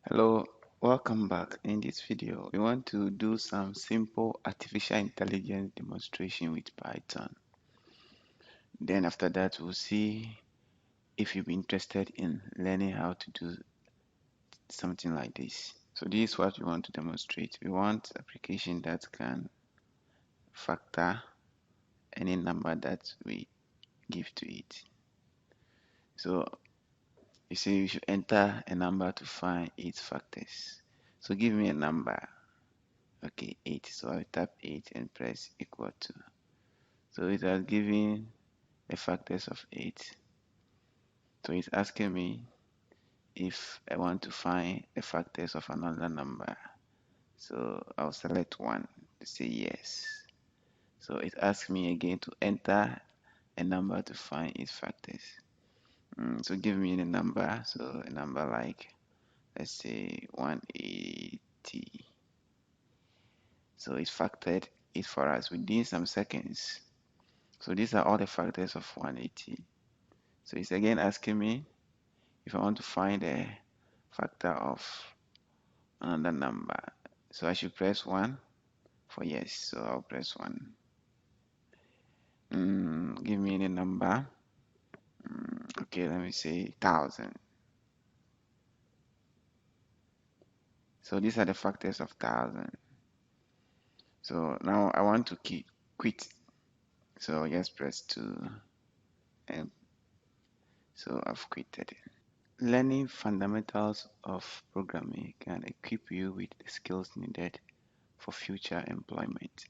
Hello, welcome back. In this video, we want to do some simple artificial intelligence demonstration with Python. Then after that, we'll see if you'll be interested in learning how to do something like this. So this is what we want to demonstrate. We want application that can factor any number that we give to it. So you say you should enter a number to find its factors. So give me a number. Okay, 8. So I tap 8 and press equal to. So it has given the factors of 8. So it's asking me if I want to find the factors of another number. So I'll select 1 to say yes. So it asks me again to enter a number to find its factors. So give me the number. So a number like, let's say 180. So it factored it for us within some seconds. So these are all the factors of 180. So it's again asking me if I want to find a factor of another number. So I should press 1 for yes. So I'll press 1. Give me the number. Okay, let me say 1000. So these are the factors of 1000. So now I want to quit. So just press 2. And so I've quitted. Learning fundamentals of programming can equip you with the skills needed for future employment.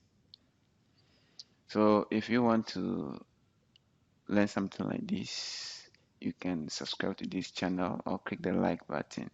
So if you want to learn something like this, you can subscribe to this channel or click the like button.